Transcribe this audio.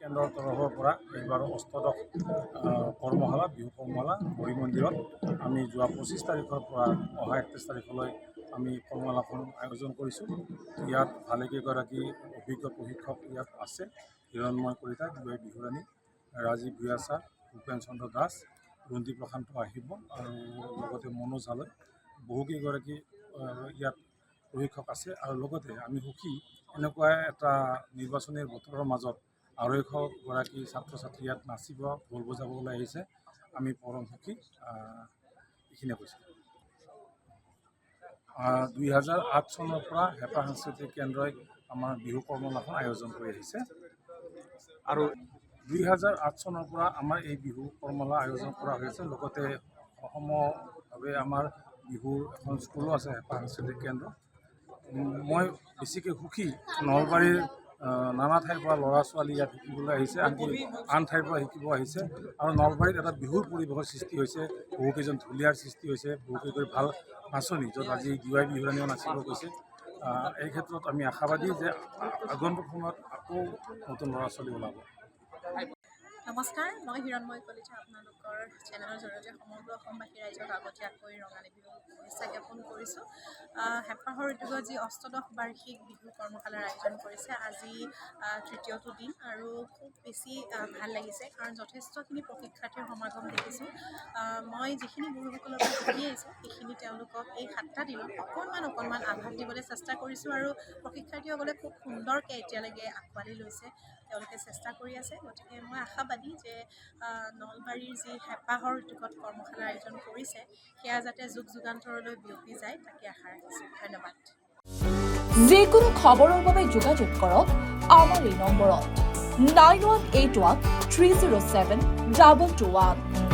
কেন্দ্ৰৰ তৰফৰ পৰা এইবাৰ অষ্টদশ কৰ্মশালা বিহু কৰ্মশালা হৰি মন্দিৰত আমি যোৱা 25 তাৰিখৰ পৰা অহা 31 তাৰিখলৈ আমি কৰ্মশালাখন আয়োজন কৰিছোঁ। ইয়াত ভালেকেইগৰাকী অভিজ্ঞ প্ৰশিক্ষক ইয়াত আছে। হিৰণময় কলিতা, দুৱাই বিহুৰাণী, ৰাজীৱ ভূঞা, ভূপেন চন্দ্ৰ দাস, ৰঞ্জী প্ৰশান্ত আহিব আৰু লগতে মনোজ হালৈ বহুকেইগৰাকী ইয়াত প্ৰশিক্ষক আছে। আৰু লগতে আমি সুখী এনেকুৱা এটা নিৰ্বাচনী বতৰৰ মাজত 250গৰাকী ছাত্ৰ ছাত্ৰী ইয়াত নাচিব ঢোল বজাবলৈ আহিছে। আমি পৰম সুখী। এইখিনিয়ে কৈছোঁ। 2008 চনৰ পৰা হেঁপা সাংস্কৃতিক কেন্দ্ৰই আমাৰ বিহু কৰ্মশালাখন আয়োজন কৰি আহিছে আৰু 2008 চনৰ পৰা আমাৰ এই বিহু কৰ্মশালা আয়োজন কৰা হৈছে। লগতে অসমভাৱে আমাৰ বিহুৰ এখন স্কুলো আছে হেঁপা সাংস্কৃতিক কেন্দ্ৰ। মই বেছিকৈ সুখী নলবাৰীৰ নানা ঠাইৰ পৰা ল'ৰা ছোৱালী ইয়াত শিকিবলৈ আহিছে, আনকি আন ঠাইৰ পৰা শিকিব আহিছে আৰু নলবাৰীত এটা বিহুৰ পৰিৱেশৰ সৃষ্টি হৈছে। বহুকেইজন ঢুলীয়াৰ সৃষ্টি হৈছে, বহুকেইগৰাকী ভাল নাচনি, য'ত আজি দুৱাই বিহুৰাণীও নাচিব গৈছে। এই ক্ষেত্ৰত আমি আশাবাদী যে আগন্তুক সময়ত আকৌ নতুন ল'ৰা ছোৱালী ওলাব। নমস্কাৰ, মই হিৰণময় কলিতা আপোনালোকৰ চেনেলৰ জৰিয়তে সমগ্ৰ অসমবাসী ৰাইজক আগতীয়াকৈ ৰঙালী বিহুৰ শুভেচ্ছা জ্ঞাপন কৰিছোঁ। হেঁপাহৰ উদ্যোগত যি অষ্টদশ বাৰ্ষিক বিহু কৰ্মশালাৰ আয়োজন কৰিছে, আজি তৃতীয়টো দিন আৰু খুব বেছি ভাল লাগিছে, কাৰণ যথেষ্টখিনি প্ৰশিক্ষাৰ্থীৰ সমাগম দেখিছোঁ। মই যিখিনি গুৰুসকলৰ পৰা শিকি আহিছোঁ সেইখিনি তেওঁলোকক এই 7টা দিনত অকণমান আভাস দিবলৈ চেষ্টা কৰিছোঁ আৰু প্ৰশিক্ষাৰ্থীসকলে খুব সুন্দৰকৈ এতিয়ালৈকে আঁকোৱালি লৈছে, তেওঁলোকে চেষ্টা কৰি আছে। গতিকে মই আশাবাদী যে নলবাৰীৰ যি হেঁপাহৰ উদ্যোগত কৰ্মশালাৰ আয়োজন কৰিছে সেয়া যাতে যুগ যুগান্তৰলৈ বিয়পি যায়, তাকে আশা ৰাখিছোঁ। ধন্যবাদ। যিকোনো খবৰৰ বাবে যোগাযোগ কৰক আমাৰ এই নম্বৰত 9181 307 221।